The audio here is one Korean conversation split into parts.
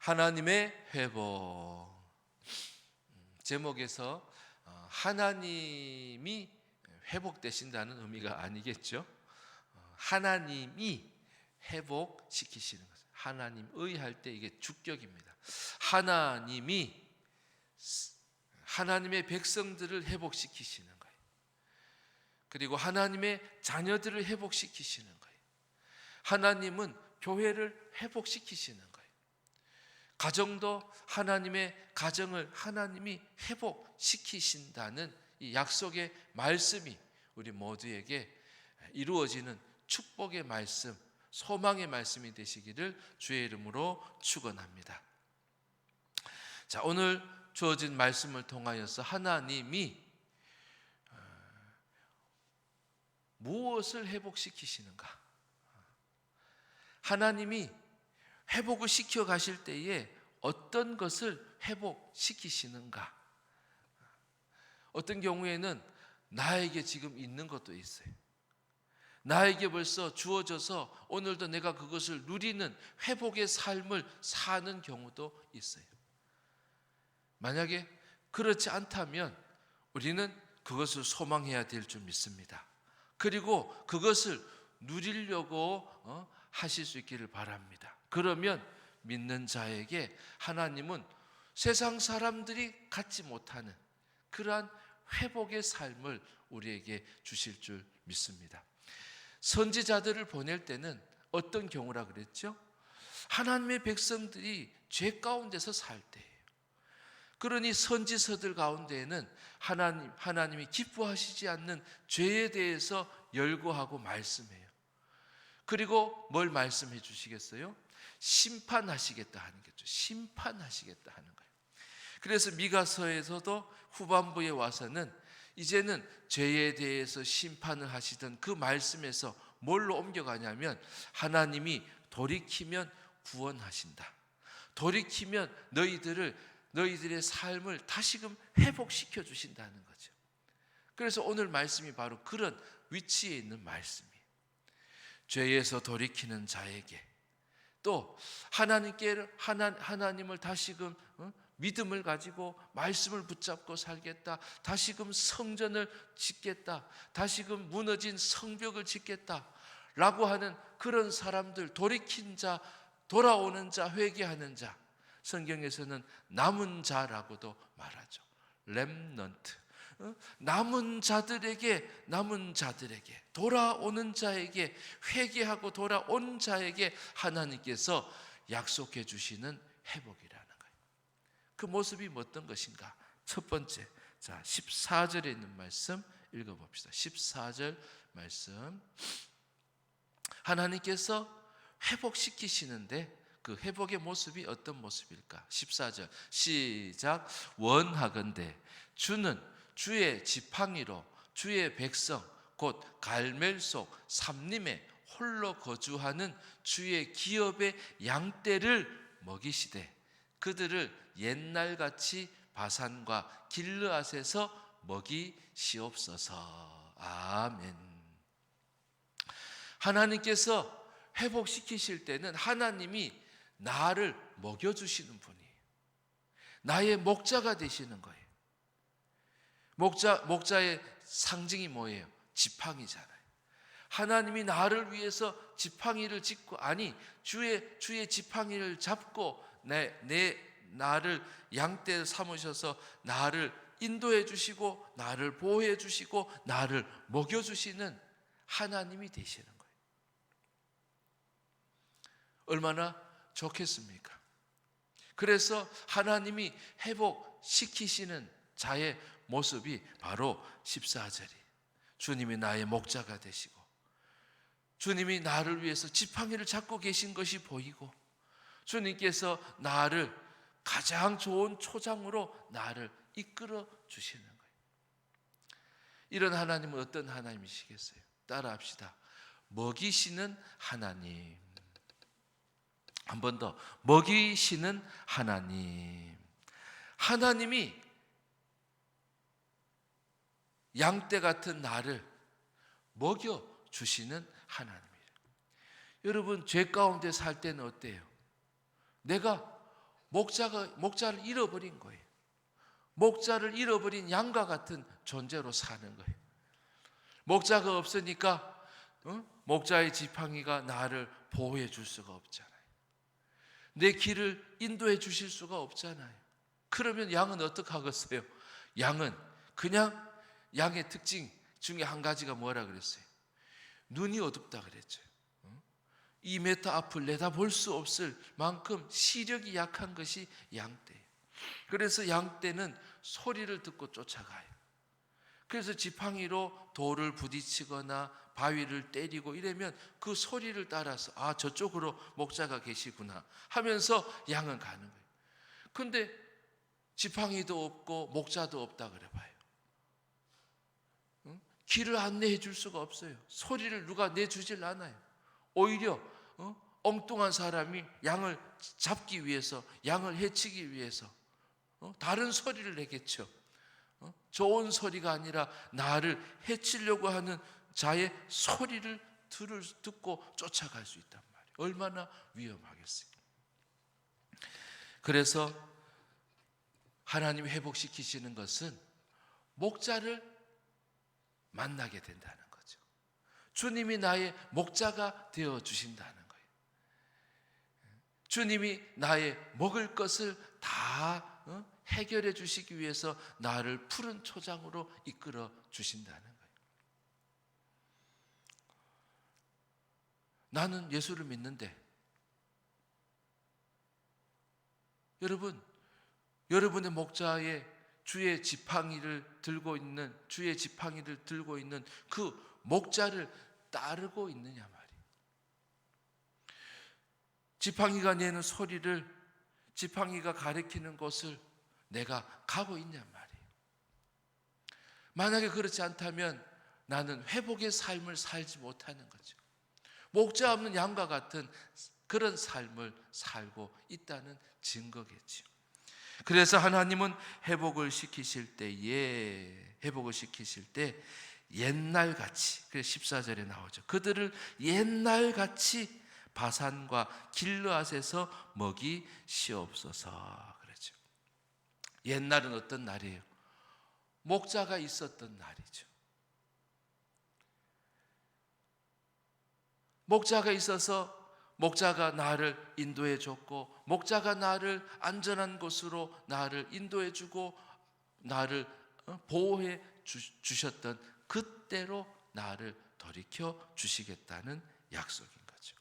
하나님의 회복. 제목에서 하나님이 회복되신다는 의미가 아니겠죠. 하나님이 회복시키시는 것. 하나님의 할 때 이게 주격입니다. 하나님이 하나님의 백성들을 회복시키시는 거예요. 그리고 하나님의 자녀들을 회복시키시는 거예요. 하나님은 교회를 회복시키시는 거예요. 가정도 하나님의 가정을 하나님이 회복시키신다는 이 약속의 말씀이 우리 모두에게 이루어지는 축복의 말씀, 소망의 말씀이 되시기를 주의 이름으로 축원합니다. 자, 오늘 주어진 말씀을 통하여서 하나님이 무엇을 회복시키시는가? 하나님이 회복을 시켜 가실 때에 어떤 것을 회복시키시는가? 어떤 경우에는 나에게 지금 있는 것도 있어요. 나에게 벌써 주어져서 오늘도 내가 그것을 누리는 회복의 삶을 사는 경우도 있어요. 만약에 그렇지 않다면 우리는 그것을 소망해야 될 줄 믿습니다. 그리고 그것을 누리려고 하실 수 있기를 바랍니다. 그러면 믿는 자에게 하나님은 세상 사람들이 갖지 못하는 그러한 회복의 삶을 우리에게 주실 줄 믿습니다. 선지자들을 보낼 때는 어떤 경우라 그랬죠? 하나님의 백성들이 죄 가운데서 살 때예요. 그러니 선지서들 가운데에는 하나님이 기뻐하시지 않는 죄에 대해서 열거하고 말씀해요. 그리고 뭘 말씀해 주시겠어요? 심판하시겠다 하는 거죠. 심판하시겠다 하는 거예요. 그래서 미가서에서도 후반부에 와서는 이제는 죄에 대해서 심판을 하시던 그 말씀에서 뭘로 옮겨가냐면 하나님이 돌이키면 구원하신다. 돌이키면 너희들의 삶을 다시금 회복시켜 주신다는 거죠. 그래서 오늘 말씀이 바로 그런 위치에 있는 말씀이에요. 죄에서 돌이키는 자에게 또 하나님을 다시금 믿음을 가지고 말씀을 붙잡고 살겠다. 다시금 성전을 짓겠다. 다시금 무너진 성벽을 짓겠다. 라고 하는 그런 사람들, 돌이킨 자, 돌아오는 자, 회개하는 자. 성경에서는 남은 자라고도 말하죠. 렘넌트. 남은 자들에게 돌아오는 자에게 회개하고 돌아온 자에게 하나님께서 약속해 주시는 회복이라는 거예요. 그 모습이 어떤 것인가? 첫 번째, 자 14절에 있는 말씀 읽어봅시다. 14절 말씀. 하나님께서 회복시키시는데 그 회복의 모습이 어떤 모습일까? 14절 시작. 원하건대 주는 주의 지팡이로 주의 백성 곧 갈멜속 삼림에 홀로 거주하는 주의 기업의 양떼를 먹이시되 그들을 옛날같이 바산과 길르앗에서 먹이시옵소서. 아멘. 하나님께서 회복시키실 때는 하나님이 나를 먹여주시는 분이에요. 나의 목자가 되시는 거예요. 목자의 상징이 뭐예요? 지팡이잖아요. 하나님이 나를 위해서 지팡이를 짚고 주의 지팡이를 잡고 나를 양떼 삼으셔서 나를 인도해 주시고 나를 보호해 주시고 나를 먹여 주시는 하나님이 되시는 거예요. 얼마나 좋겠습니까? 그래서 하나님이 회복시키시는 자의 모습이 바로 14절이 주님이 나의 목자가 되시고 주님이 나를 위해서 지팡이를 잡고 계신 것이 보이고 주님께서 나를 가장 좋은 초장으로 나를 이끌어 주시는 거예요. 이런 하나님은 어떤 하나님이시겠어요? 따라합시다. 먹이시는 하나님. 한 번 더. 먹이시는 하나님. 하나님이 양떼 같은 나를 먹여주시는 하나님이에요. 여러분 죄 가운데 살 때는 어때요? 내가 목자를 잃어버린 거예요. 목자를 잃어버린 양과 같은 존재로 사는 거예요. 목자가 없으니까 목자의 지팡이가 나를 보호해 줄 수가 없잖아요. 내 길을 인도해 주실 수가 없잖아요. 그러면 양은 어떻게 하겠어요? 양은 그냥 양의 특징 중에 한 가지가 뭐라 그랬어요? 눈이 어둡다 그랬죠. 2m 앞을 내다볼 수 없을 만큼 시력이 약한 것이 양떼예요. 그래서 양떼는 소리를 듣고 쫓아가요. 그래서 지팡이로 돌을 부딪히거나 바위를 때리고 이러면 그 소리를 따라서 아, 저쪽으로 목자가 계시구나 하면서 양은 가는 거예요. 근데 지팡이도 없고 목자도 없다 그래 봐요. 길을 안내해 줄 수가 없어요. 소리를 누가 내주질 않아요. 오히려 엉뚱한 사람이 양을 잡기 위해서, 양을 해치기 위해서 다른 소리를 내겠죠. 좋은 소리가 아니라 나를 해치려고 하는 자의 소리를 듣고 쫓아갈 수 있단 말이에요. 얼마나 위험하겠어요. 그래서 하나님이 회복시키시는 것은 목자를 만나게 된다는 거죠. 주님이 나의 목자가 되어 주신다는 거예요. 주님이 나의 먹을 것을 다 해결해 주시기 위해서 나를 푸른 초장으로 이끌어 주신다는 거예요. 나는 예수를 믿는데 여러분의 목자의 주의 지팡이를 들고 있는 그 목자를 따르고 있느냐 말이에요. 지팡이가 내는 소리를, 지팡이가 가리키는 곳을 내가 가고 있냐 말이에요. 만약에 그렇지 않다면 나는 회복의 삶을 살지 못하는 거죠. 목자 없는 양과 같은 그런 삶을 살고 있다는 증거겠죠. 그래서 하나님은 회복을 시키실 때 옛날같이, 그래서 14절에 나오죠. 그들을 옛날같이 바산과 길르앗에서 먹이시옵소서 그랬죠. 옛날은 어떤 날이에요? 목자가 있었던 날이죠. 목자가 있어서 목자가 나를 인도해 줬고, 목자가 나를 안전한 곳으로 나를 인도해 주고 나를 보호해 주셨던 그때로 나를 돌이켜 주시겠다는 약속인 거죠.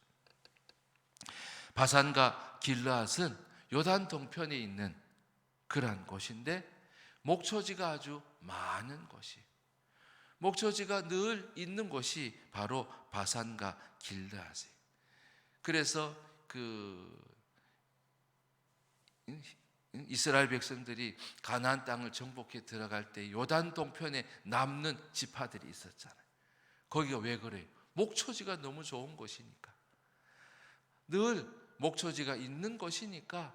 바산과 길르앗은 요단 동편에 있는 그러한 곳인데 목초지가 아주 많은 곳이에요. 목초지가 늘 있는 곳이 바로 바산과 길르앗이에요. 그래서 이스라엘 백성들이 가나안 땅을 정복해 들어갈 때 요단 동편에 남는 지파들이 있었잖아요. 거기가 왜 그래요? 목초지가 너무 좋은 곳이니까. 늘 목초지가 있는 곳이니까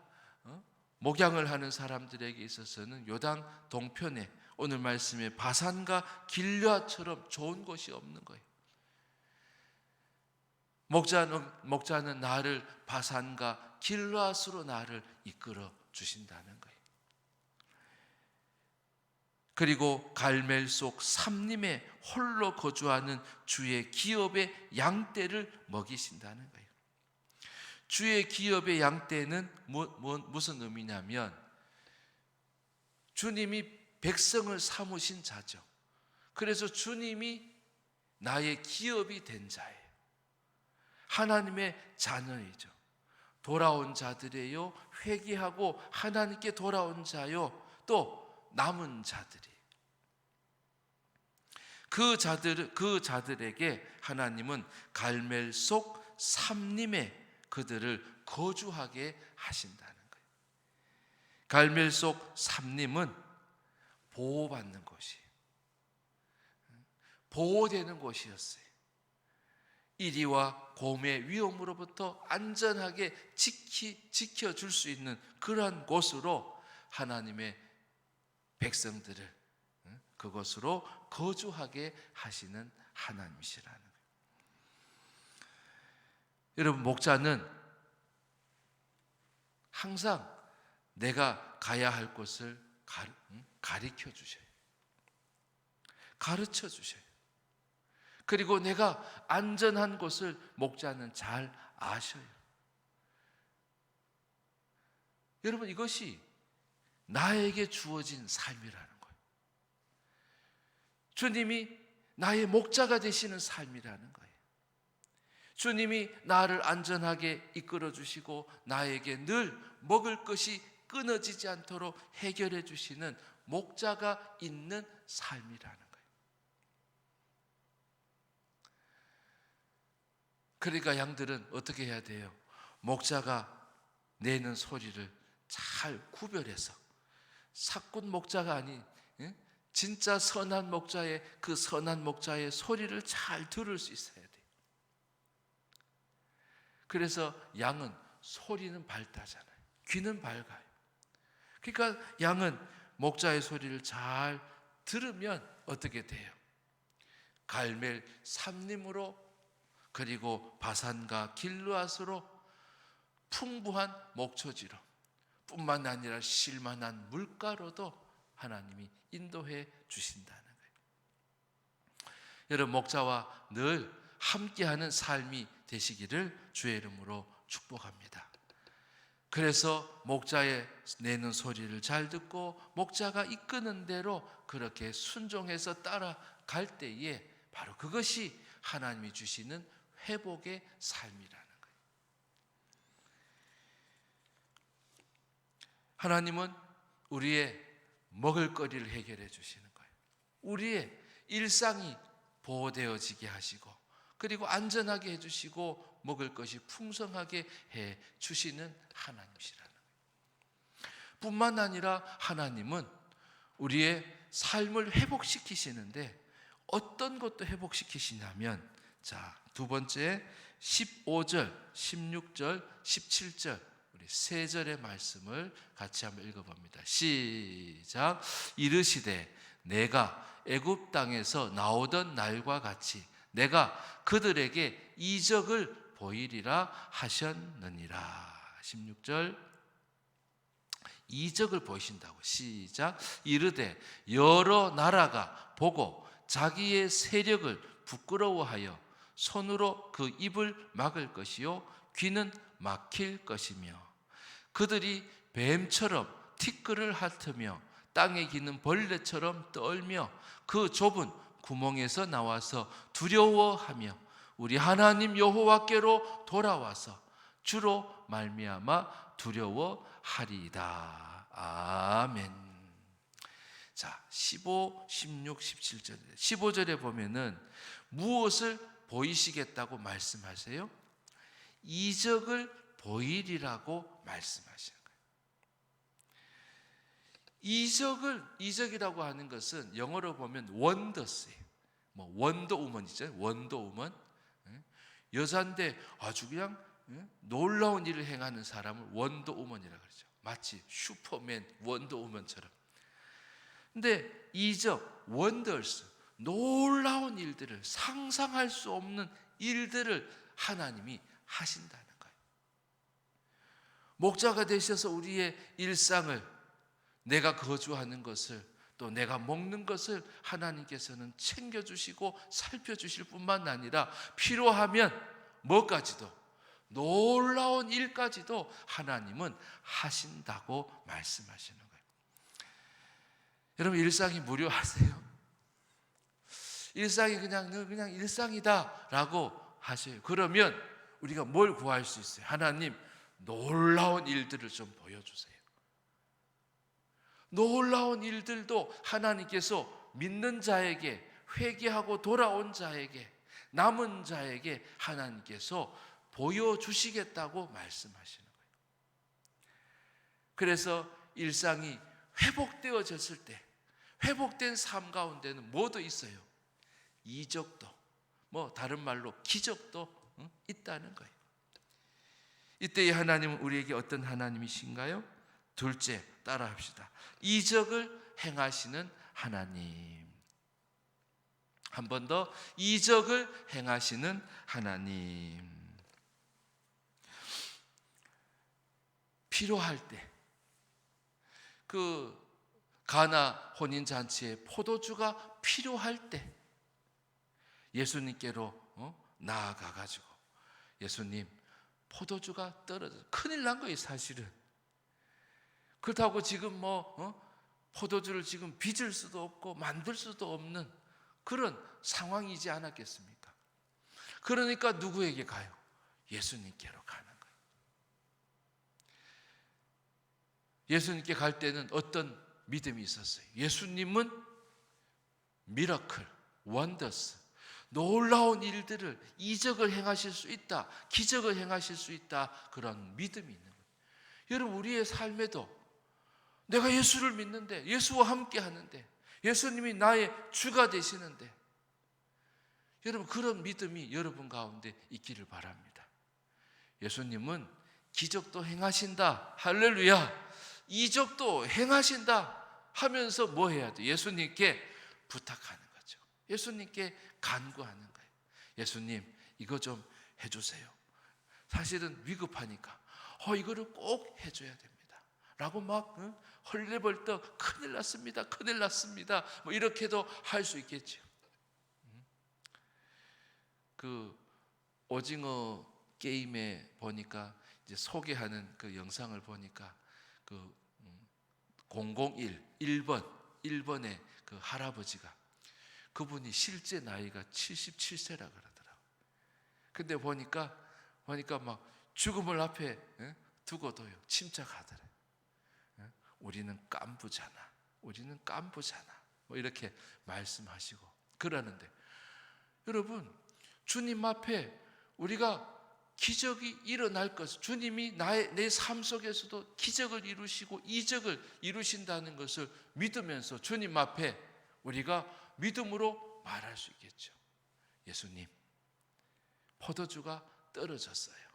목양을 하는 사람들에게 있어서는 요단 동편에 오늘 말씀에 바산과 길르앗처럼 좋은 곳이 없는 거예요. 목자는 나를 바산과 길르앗으로 나를 이끌어 주신다는 거예요. 그리고 갈멜 속 삼림에 홀로 거주하는 주의 기업의 양떼를 먹이신다는 거예요. 주의 기업의 양떼는 무슨 의미냐면 주님이 백성을 삼으신 자죠. 그래서 주님이 나의 기업이 된 자예요. 하나님의 자녀이죠. 돌아온 자들이에요. 회개하고 하나님께 돌아온 자요. 또 남은 자들이. 그 자들에게 하나님은 갈멜 속 삼림에 그들을 거주하게 하신다는 거예요. 갈멜 속 삼림은 보호받는 곳이에요. 보호되는 곳이었어요. 이리와 곰의 위험으로부터 안전하게 지켜줄 수 있는 그러한 곳으로 하나님의 백성들을 그곳으로 거주하게 하시는 하나님이시라는 거예요. 여러분, 목자는 항상 내가 가야 할 곳을 가르쳐 주셔요. 가르쳐 주셔요. 그리고 내가 안전한 곳을 목자는 잘 아셔요. 여러분, 이것이 나에게 주어진 삶이라는 거예요. 주님이 나의 목자가 되시는 삶이라는 거예요. 주님이 나를 안전하게 이끌어 주시고 나에게 늘 먹을 것이 끊어지지 않도록 해결해 주시는 목자가 있는 삶이라는 거예요. 그러니까 양들은 어떻게 해야 돼요? 목자가 내는 소리를 잘 구별해서, 사꾼 목자가 아닌 진짜 선한 목자의 그 선한 목자의 소리를 잘 들을 수 있어야 돼요. 그래서 양은 소리는 밝다잖아요. 귀는 밝아요. 그러니까 양은 목자의 소리를 잘 들으면 어떻게 돼요? 갈멜 삼림으로, 그리고 바산과 길르앗으로 풍부한 목초지로, 뿐만 아니라 쉴만한 물가로도 하나님이 인도해 주신다는 거예요. 여러분, 목자와 늘 함께하는 삶이 되시기를 주의 이름으로 축복합니다. 그래서 목자의 내는 소리를 잘 듣고 목자가 이끄는 대로 그렇게 순종해서 따라갈 때에 바로 그것이 하나님이 주시는 회복의 삶이라는 거예요. 하나님은 우리의 먹을거리를 해결해 주시는 거예요. 우리의 일상이 보호되어지게 하시고, 그리고 안전하게 해주시고 먹을 것이 풍성하게 해 주시는 하나님이시라는 거예요. 뿐만 아니라 하나님은 우리의 삶을 회복시키시는데 어떤 것도 회복시키시냐면, 자, 두 번째 15절, 16절, 17절 우리 세 절의 말씀을 같이 한번 읽어봅니다. 시작. 이르시되 내가 애굽 땅에서 나오던 날과 같이 내가 그들에게 이적을 보이리라 하셨느니라. 16절 이적을 보이신다고. 시작. 이르되 여러 나라가 보고 자기의 세력을 부끄러워하여 손으로 그 입을 막을 것이요 귀는 막힐 것이며, 그들이 뱀처럼 티끌을 핥으며 땅에 기는 벌레처럼 떨며 그 좁은 구멍에서 나와서 두려워하며 우리 하나님 여호와께로 돌아와서 주로 말미암아 두려워하리이다. 아멘. 자, 15, 16, 17절. 15절에 보면은 무엇을 보이시겠다고 말씀하세요? 이적을 보이리라고 말씀하시는 거예요. 이적이라고 하는 것은 영어로 보면 원더스예요. 뭐 원더우먼이죠. 원더우먼. 여자인데 아주 그냥 놀라운 일을 행하는 사람을 원더우먼이라고 그러죠. 마치 슈퍼맨, 원더우먼처럼. 근데 이적, 원더스, 놀라운 일들을, 상상할 수 없는 일들을 하나님이 하신다는 거예요. 목자가 되셔서 우리의 일상을, 내가 거주하는 것을, 또 내가 먹는 것을 하나님께서는 챙겨주시고 살펴주실 뿐만 아니라 필요하면 뭐까지도, 놀라운 일까지도 하나님은 하신다고 말씀하시는 거예요. 여러분, 일상이 무료하세요? 일상이 그냥 일상이다라고 하세요. 그러면 우리가 뭘 구할 수 있어요? 하나님, 놀라운 일들을 좀 보여주세요. 놀라운 일들도 하나님께서 믿는 자에게, 회개하고 돌아온 자에게, 남은 자에게 하나님께서 보여주시겠다고 말씀하시는 거예요. 그래서 일상이 회복되어졌을 때, 회복된 삶 가운데는 뭐도 있어요? 이적도, 뭐 다른 말로 기적도 있다는 거예요. 이때의 하나님은 우리에게 어떤 하나님이신가요? 둘째, 따라합시다. 이적을 행하시는 하나님. 한 번 더, 이적을 행하시는 하나님. 필요할 때, 그 가나 혼인 잔치에 포도주가 필요할 때 예수님께로 나아가 가지고 예수님, 포도주가 떨어져 큰일 난 거예요, 사실은. 그렇다고 지금 포도주를 지금 빚을 수도 없고 만들 수도 없는 그런 상황이지 않았겠습니까? 그러니까 누구에게 가요? 예수님께로 가는 거예요. 예수님께 갈 때는 어떤 믿음이 있었어요? 예수님은 미라클, 원더스, 놀라운 일들을, 이적을 행하실 수 있다, 기적을 행하실 수 있다, 그런 믿음이 있는 거예요. 여러분, 우리의 삶에도 내가 예수를 믿는데, 예수와 함께 하는데, 예수님이 나의 주가 되시는데, 여러분, 그런 믿음이 여러분 가운데 있기를 바랍니다. 예수님은 기적도 행하신다, 할렐루야, 이적도 행하신다 하면서 뭐 해야 돼? 예수님께 부탁하는 거죠. 예수님께 간구하는 거예요. 예수님, 이거 좀 해주세요. 사실은 위급하니까 이거를 꼭 해줘야 됩니다 라고 막 헐레벌떡 큰일 났습니다, 큰일 났습니다, 뭐 이렇게도 할 수 있겠죠. 그 오징어 게임에 보니까 이제 소개하는 그 영상을 보니까 그 1번의 그 할아버지가, 그분이 실제 나이가 77세라 그러더라고요. 근데 보니까 막 죽음을 앞에 두고도요 침착하더래요. 우리는 깐부잖아, 뭐 이렇게 말씀하시고 그러는데, 여러분, 주님 앞에 우리가 기적이 일어날 것, 주님이 내 삶 속에서도 기적을 이루시고 이적을 이루신다는 것을 믿으면서 주님 앞에 우리가 믿음으로 말할 수 있겠죠. 예수님, 포도주가 떨어졌어요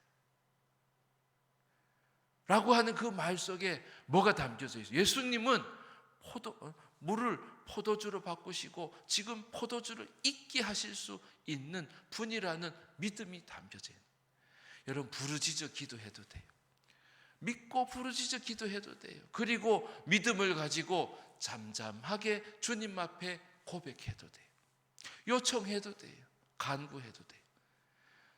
라고 하는 그 말 속에 뭐가 담겨져 있어요? 예수님은 물을 포도주로 바꾸시고 지금 포도주를 있게 하실 수 있는 분이라는 믿음이 담겨져 있는. 여러분, 부르짖어 기도해도 돼요. 믿고 부르짖어 기도해도 돼요. 그리고 믿음을 가지고 잠잠하게 주님 앞에 고백해도 돼요. 요청해도 돼요. 간구해도 돼요.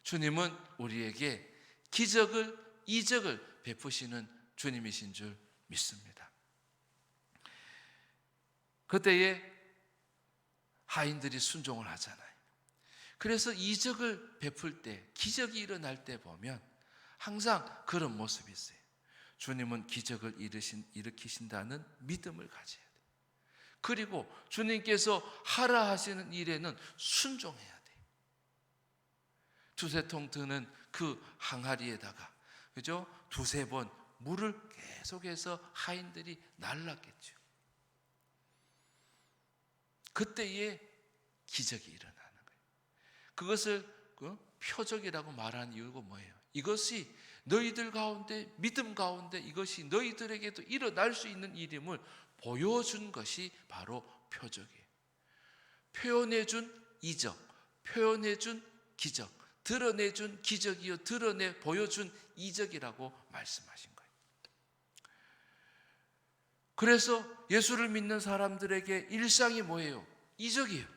주님은 우리에게 기적을, 이적을 베푸시는 주님이신 줄 믿습니다. 그때에 하인들이 순종을 하잖아요. 그래서 이적을 베풀 때, 기적이 일어날 때 보면 항상 그런 모습이 있어요. 주님은 기적을 일으키신다는 믿음을 가져야 돼요. 그리고 주님께서 하라 하시는 일에는 순종해야 돼요. 두세 통 드는 그 항아리에다가, 그죠? 두세 번 물을 계속해서 하인들이 날랐겠죠. 그때에 기적이 일어나는 거예요. 그것을 표적이라고 말하는 이유가 뭐예요? 이것이 너희들 가운데, 믿음 가운데 이것이 너희들에게도 일어날 수 있는 일임을 보여준 것이 바로 표적이에요. 표현해준 이적, 표현해준 기적, 드러내준 기적이요, 보여준 이적이라고 말씀하신 거예요. 그래서 예수를 믿는 사람들에게 일상이 뭐예요? 이적이에요.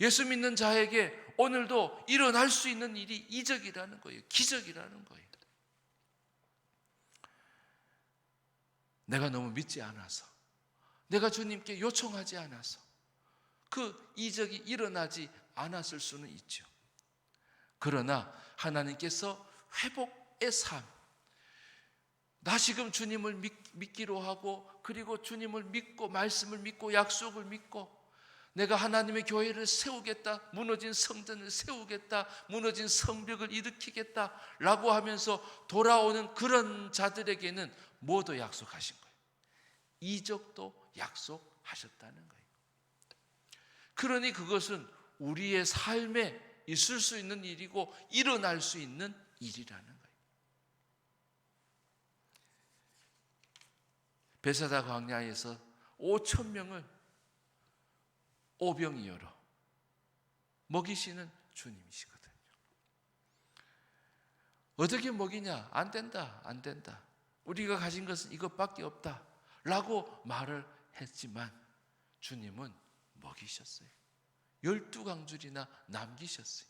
예수 믿는 자에게 오늘도 일어날 수 있는 일이 이적이라는 거예요. 기적이라는 거예요. 내가 너무 믿지 않아서, 내가 주님께 요청하지 않아서 그 이적이 일어나지 않았을 수는 있죠. 그러나 하나님께서 회복의 삶, 다시금 주님을 믿기로 하고, 그리고 주님을 믿고, 말씀을 믿고, 약속을 믿고, 내가 하나님의 교회를 세우겠다, 무너진 성전을 세우겠다, 무너진 성벽을 일으키겠다 라고 하면서 돌아오는 그런 자들에게는 모두 약속하신 거예요. 이적도 약속하셨다는 거예요. 그러니 그것은 우리의 삶에 있을 수 있는 일이고 일어날 수 있는 일이라는 거예요. 베사다 광야에서 5,000명을 오병이어로 먹이시는 주님이시거든요. 어떻게 먹이냐? 안 된다. 우리가 가진 것은 이것밖에 없다 라고 말을 했지만 주님은 먹이셨어요. 12강줄이나 남기셨어요.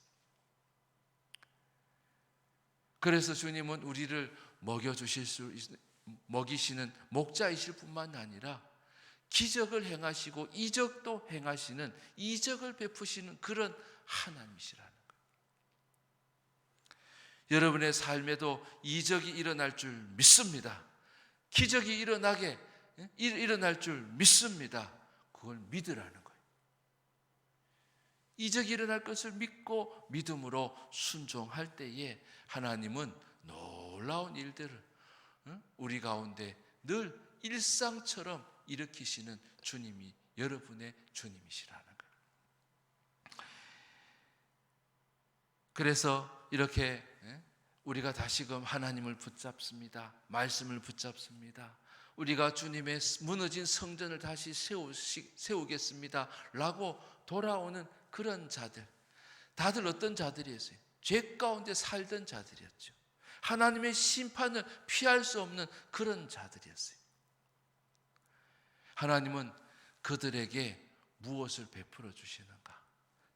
그래서 주님은 우리를 먹이시는 목자이실 뿐만 아니라 기적을 행하시고 이적도 행하시는, 이적을 베푸시는 그런 하나님이시라는 거예요. 여러분의 삶에도 이적이 일어날 줄 믿습니다. 기적이 일어날 줄 믿습니다. 그걸 믿으라는 거예요. 이적이 일어날 것을 믿고 믿음으로 순종할 때에 하나님은 놀라운 일들을 우리 가운데 늘 일상처럼 일으키시는 주님이 여러분의 주님이시라는 거예요. 그래서 이렇게 우리가 다시금 하나님을 붙잡습니다. 말씀을 붙잡습니다. 우리가 주님의 무너진 성전을 다시 세우겠습니다 라고 돌아오는 그런 자들, 다들 어떤 자들이었어요? 죄 가운데 살던 자들이었죠. 하나님의 심판을 피할 수 없는 그런 자들이었어요. 하나님은 그들에게 무엇을 베풀어 주시는가?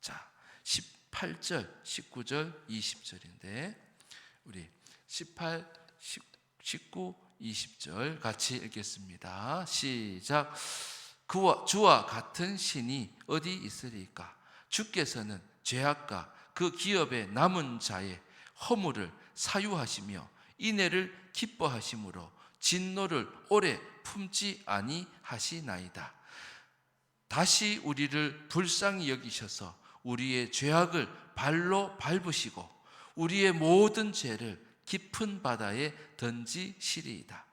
자, 18절, 19절, 20절인데 우리 18, 19, 20절 같이 읽겠습니다. 시작. 주와 같은 신이 어디 있으리까? 주께서는 죄악과 그 기업의 남은 자의 허물을 사유하시며 인애를 기뻐하심으로 진노를 오래 품지 아니하시나이다. 다시 우리를 불쌍히 여기셔서 우리의 죄악을 발로 밟으시고 우리의 모든 죄를 깊은 바다에 던지시리이다.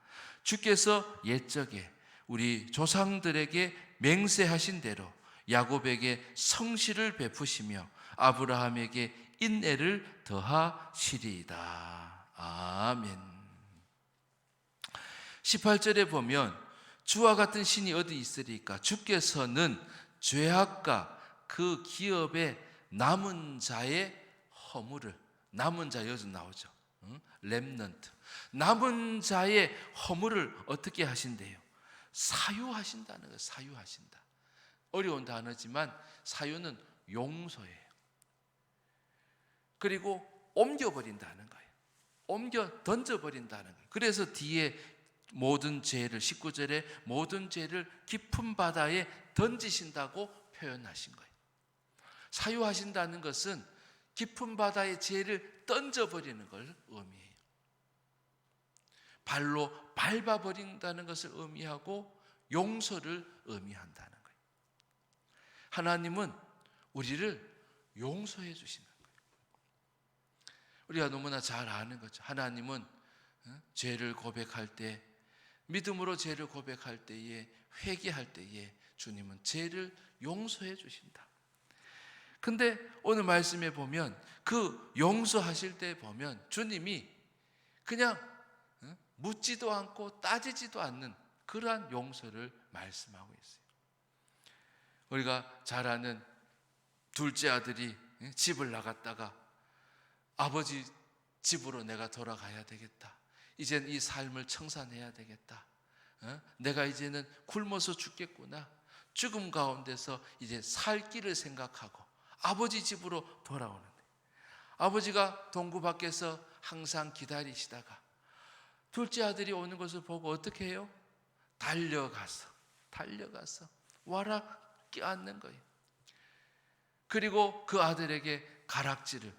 주께서 옛적에 우리 조상들에게 맹세하신 대로 야곱에게 성실을 베푸시며 아브라함에게 인애를 더하시리이다. 아멘. 18절에 보면 주와 같은 신이 어디 있으리까? 주께서는 죄악과 그 기업의 남은 자의 허물을, 남은 자 여기서 나오죠. 렘넌트. 남은 자의 허물을 어떻게 하신대요? 사유하신다는 거예요. 사유하신다. 어려운 단어지만 사유는 용서예요. 그리고 옮겨버린다는 거예요. 옮겨 던져버린다는 거예요. 그래서 뒤에 모든 죄를, 19절에 모든 죄를 깊은 바다에 던지신다고 표현하신 거예요. 사유하신다는 것은 깊은 바다의 죄를 던져버리는 걸 의미해요. 발로 밟아버린다는 것을 의미하고 용서를 의미한다는 거예요. 하나님은 우리를 용서해 주시는 거예요. 우리가 너무나 잘 아는 거죠. 하나님은 죄를 고백할 때, 믿음으로 죄를 고백할 때에, 회개할 때에 주님은 죄를 용서해 주신다. 근데 오늘 말씀에 보면 그 용서하실 때 보면 주님이 그냥 묻지도 않고 따지지도 않는 그러한 용서를 말씀하고 있어요. 우리가 잘 아는 둘째 아들이 집을 나갔다가 아버지 집으로 내가 돌아가야 되겠다. 이제는 이 삶을 청산해야 되겠다. 내가 이제는 굶어서 죽겠구나. 죽음 가운데서 이제 살 길을 생각하고 아버지 집으로 돌아오는데 아버지가 동구 밖에서 항상 기다리시다가 둘째 아들이 오는 것을 보고 어떻게 해요? 달려가서 와라 껴안는 거예요. 그리고 그 아들에게 가락지를,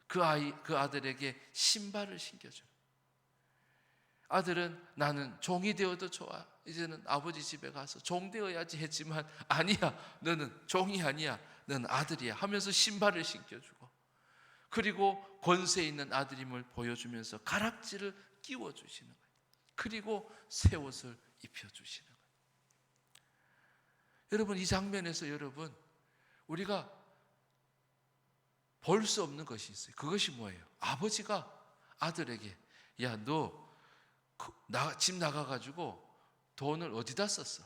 그 아들에게 신발을 신겨줘요. 아들은 나는 종이 되어도 좋아. 이제는 아버지 집에 가서 종 되어야지 했지만 아니야. 너는 종이 아니야. 너는 아들이야 하면서 신발을 신겨주고 그리고 권세 있는 아들임을 보여주면서 가락지를 끼워주시는 거예요. 그리고 새 옷을 입혀주시는 거예요. 여러분 이 장면에서 여러분 우리가 볼 수 없는 것이 있어요. 그것이 뭐예요? 아버지가 아들에게 야, 너 집 나가가지고 돈을 어디다 썼어?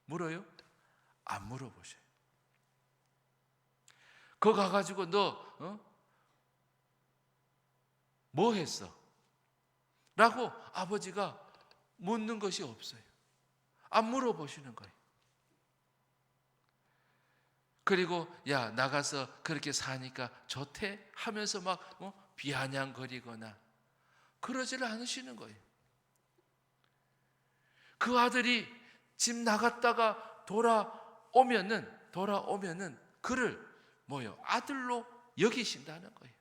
물어요? 안 물어보셔요. 거 가가지고 너 뭐 했어? 라고 아버지가 묻는 것이 없어요. 안 물어보시는 거예요. 그리고 야, 나가서 그렇게 사니까 좋대 하면서 막 비아냥거리거나 그러지를 않으시는 거예요. 그 아들이 집 나갔다가 돌아오면은 그를 아들로 여기신다는 거예요.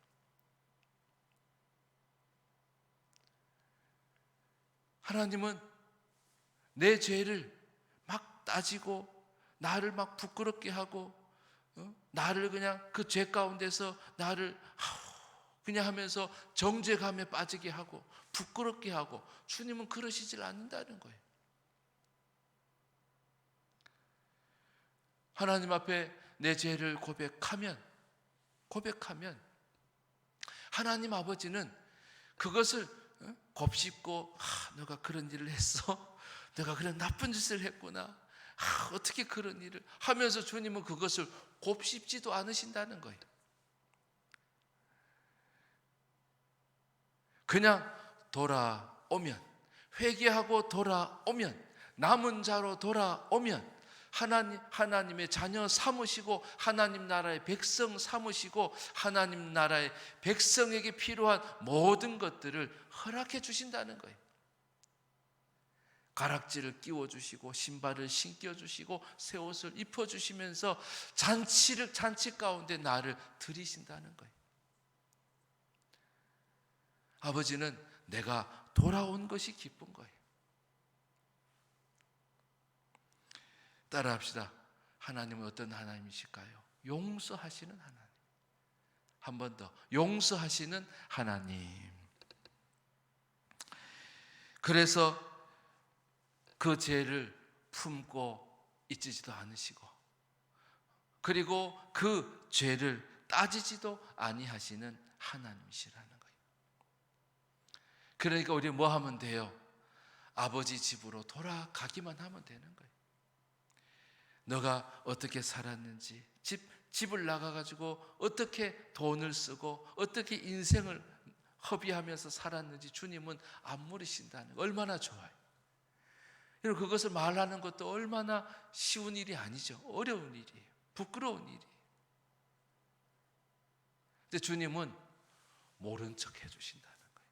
하나님은 내 죄를 막 따지고 나를 막 부끄럽게 하고 나를 그냥 그 죄 가운데서 나를 그냥 하면서 정죄감에 빠지게 하고 부끄럽게 하고, 주님은 그러시질 않는다는 거예요. 하나님 앞에 내 죄를 고백하면 하나님 아버지는 그것을 곱씹고 너가 그런 일을 했어? 내가 그런 나쁜 짓을 했구나. 어떻게 그런 일을 하면서 주님은 그것을 곱씹지도 않으신다는 거예요. 그냥 돌아오면, 회개하고 돌아오면, 남은 자로 돌아오면 하나님의 자녀 삼으시고 하나님 나라의 백성 삼으시고 하나님 나라의 백성에게 필요한 모든 것들을 허락해 주신다는 거예요. 가락지를 끼워주시고 신발을 신겨주시고 새 옷을 입혀주시면서 잔치 가운데 나를 들이신다는 거예요. 아버지는 내가 돌아온 것이 기쁜 거예요. 따라합시다. 하나님은 어떤 하나님이실까요? 용서하시는 하나님. 한 번 더, 용서하시는 하나님. 그래서 그 죄를 품고 잊지도 않으시고, 그리고 그 죄를 따지지도 아니하시는 하나님이시라는 거예요. 그러니까 우리 뭐 하면 돼요? 아버지 집으로 돌아가기만 하면 되는 거예요. 너가 어떻게 살았는지, 집을 나가가지고 어떻게 돈을 쓰고 어떻게 인생을 허비하면서 살았는지 주님은 안 물으신다는 거. 얼마나 좋아요. 여러분, 그것을 말하는 것도 얼마나 쉬운 일이 아니죠. 어려운 일이에요. 부끄러운 일이에요. 근데 주님은 모른 척 해주신다는 거예요.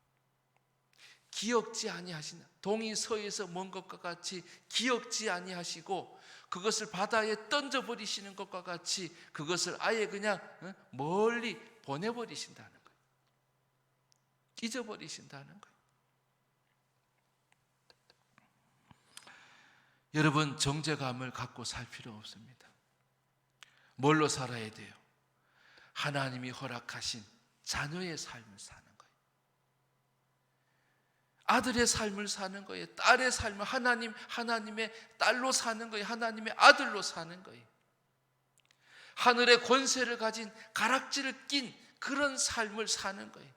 기억지 아니하신다. 동이 서에서 먼 것과 같이 기억지 아니하시고 그것을 바다에 던져버리시는 것과 같이 그것을 아예 그냥 멀리 보내버리신다는 거예요. 잊어버리신다는 거예요. 여러분, 정죄감을 갖고 살 필요 없습니다. 뭘로 살아야 돼요? 하나님이 허락하신 자녀의 삶을 사는 거예요. 아들의 삶을 사는 거예요. 딸의 삶을 하나님의 딸로 사는 거예요. 하나님의 아들로 사는 거예요. 하늘의 권세를 가진 가락지를 낀 그런 삶을 사는 거예요.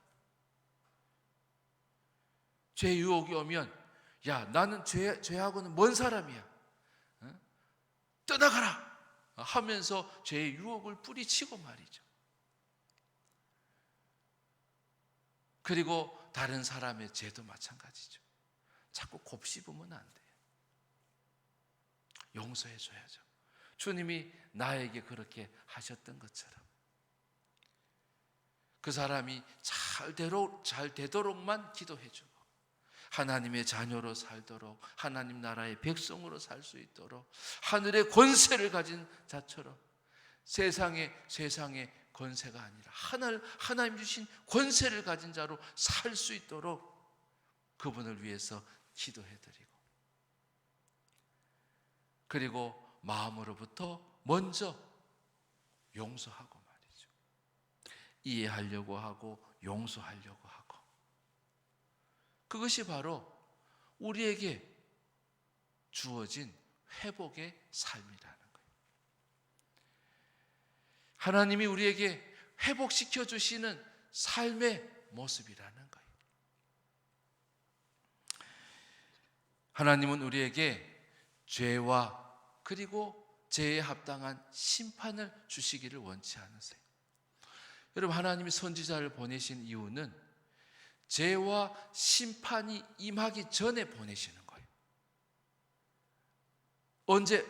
죄 유혹이 오면 야, 나는 죄하고는 먼 사람이야. 떠나가라 하면서 죄의 유혹을 뿌리치고 말이죠. 그리고 다른 사람의 죄도 마찬가지죠. 자꾸 곱씹으면 안 돼요. 용서해 줘야죠. 주님이 나에게 그렇게 하셨던 것처럼 그 사람이 잘 되도록만 기도해 주고 하나님의 자녀로 살도록, 하나님 나라의 백성으로 살 수 있도록, 하늘의 권세를 가진 자처럼, 세상의 권세가 아니라 하나님 주신 권세를 가진 자로 살 수 있도록 그분을 위해서 기도해드리고, 그리고 마음으로부터 먼저 용서하고 말이죠. 이해하려고 하고 용서하려고 하고, 그것이 바로 우리에게 주어진 회복의 삶이라는 거예요. 하나님이 우리에게 회복시켜 주시는 삶의 모습이라는 거예요. 하나님은 우리에게 죄와 그리고 죄에 합당한 심판을 주시기를 원치 않으세요. 여러분, 하나님이 선지자를 보내신 이유는 죄와 심판이 임하기 전에 보내시는 거예요. 언제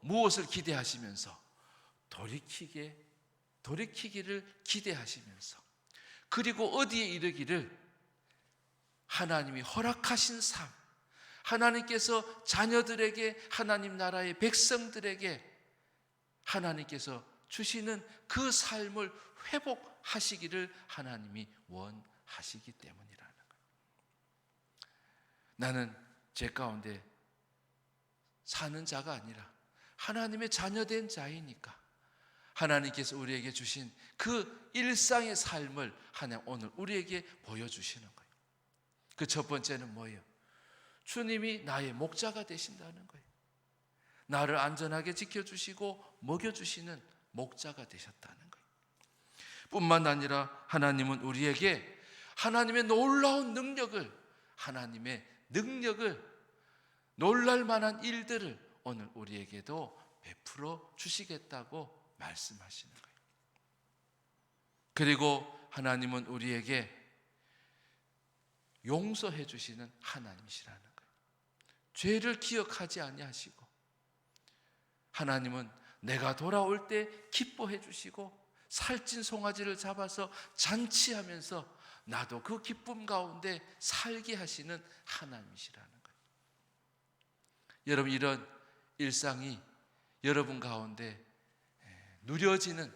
무엇을 기대하시면서? 돌이키기를 기대하시면서, 그리고 어디에 이르기를? 하나님이 허락하신 삶, 하나님께서 자녀들에게, 하나님 나라의 백성들에게 하나님께서 주시는 그 삶을 회복하시기를 하나님이 원하시기 때문이라는 거예요. 나는 제 가운데 사는 자가 아니라 하나님의 자녀된 자이니까 하나님께서 우리에게 주신 그 일상의 삶을 하나님 오늘 우리에게 보여주시는 거예요. 그 첫 번째는 뭐예요? 주님이 나의 목자가 되신다는 거예요. 나를 안전하게 지켜주시고 먹여주시는 목자가 되셨다는 거예요. 뿐만 아니라 하나님은 우리에게 하나님의 놀라운 하나님의 능력을, 놀랄 만한 일들을 오늘 우리에게도 베풀어 주시겠다고 말씀하시는 거예요. 그리고 하나님은 우리에게 용서해 주시는 하나님이시라는 거예요. 죄를 기억하지 아니하시고, 하나님은 내가 돌아올 때 기뻐해 주시고 살찐 송아지를 잡아서 잔치하면서 나도 그 기쁨 가운데 살게 하시는 하나님이시라는 거예요. 여러분, 이런 일상이 여러분 가운데 누려지는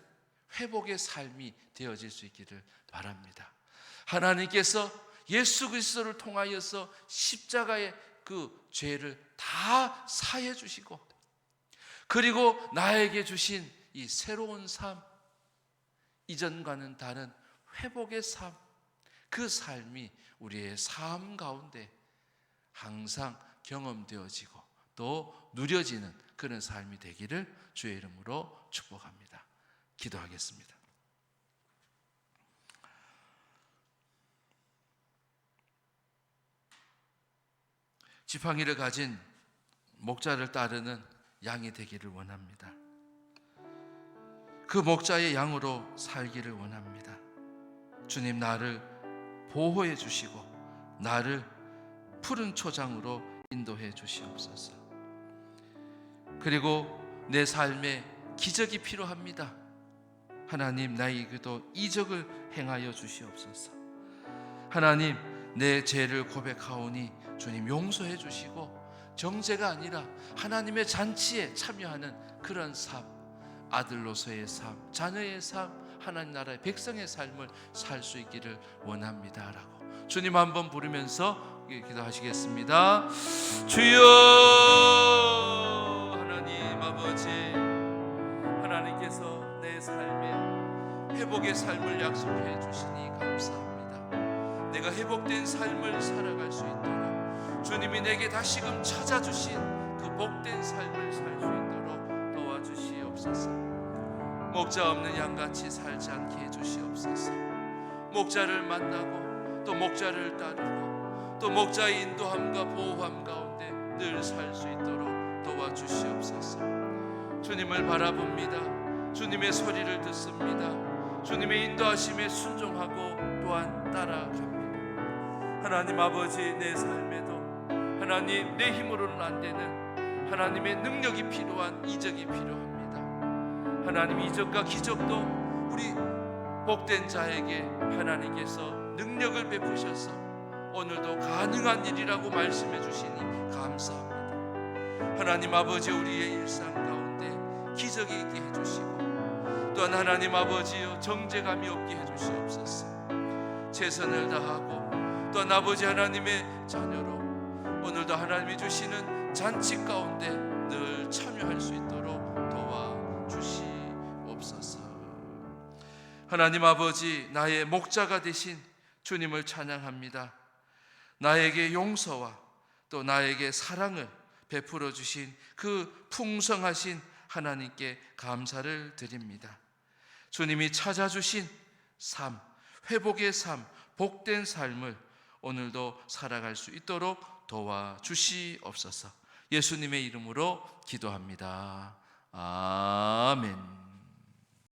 회복의 삶이 되어질 수 있기를 바랍니다. 하나님께서 예수 그리스도를 통하여서 십자가의 그 죄를 다 사해 주시고, 그리고 나에게 주신 이 새로운 삶, 이전과는 다른 회복의 삶, 그 삶이 우리의 삶 가운데 항상 경험되어지고 또 누려지는 그런 삶이 되기를 주의 이름으로 축복합니다. 기도하겠습니다. 지팡이를 가진 목자를 따르는 양이 되기를 원합니다. 그 목자의 양으로 살기를 원합니다. 주님, 나를 보호해 주시고 나를 푸른 초장으로 인도해 주시옵소서. 그리고 내 삶에 기적이 필요합니다. 하나님, 나에게도 이적을 행하여 주시옵소서. 하나님, 내 죄를 고백하오니 주님 용서해 주시고 정죄가 아니라 하나님의 잔치에 참여하는 그런 삶, 아들로서의 삶, 자녀의 삶, 하나님 나라의 백성의 삶을 살 수 있기를 원합니다 라고 주님 한번 부르면서 기도하시겠습니다. 주여, 하나님 아버지, 하나님께서 내 삶에 회복의 삶을 약속해 주시니 감사합니다. 내가 회복된 삶을 살아갈 수 있도록 주님이 내게 다시금 찾아주신 그 복된 삶을 살 수 있도록 도와주시옵소서. 목자 없는 양같이 살지 않게 해주시옵소서. 목자를 만나고 또 목자를 따르고 또 목자의 인도함과 보호함 가운데 늘 살 수 있도록 도와주시옵소서. 주님을 바라봅니다. 주님의 소리를 듣습니다. 주님의 인도하심에 순종하고 또한 따라갑니다. 하나님 아버지, 내 삶에도 하나님, 내 힘으로는 안 되는 하나님의 능력이 필요한 이적이 필요합니다. 하나님, 이적과 기적도 우리 복된 자에게 하나님께서 능력을 베푸셔서 오늘도 가능한 일이라고 말씀해 주시니 감사합니다. 하나님 아버지, 우리의 일상 가운데 기적이 있게 해주시고 또한 하나님 아버지여 정죄감이 없게 해주시옵소서. 최선을 다하고 또한 아버지 하나님의 자녀로 오늘도 하나님이 주시는 잔치 가운데 늘 참여할 수 있도록 도와주시옵소서. 하나님 아버지, 나의 목자가 되신 주님을 찬양합니다. 나에게 용서와 또 나에게 사랑을 베풀어 주신 그 풍성하신 하나님께 감사를 드립니다. 주님이 찾아주신 삶, 회복의 삶, 복된 삶을 오늘도 살아갈 수 있도록 도와주시옵소서. 예수님의 이름으로 기도합니다. 아멘.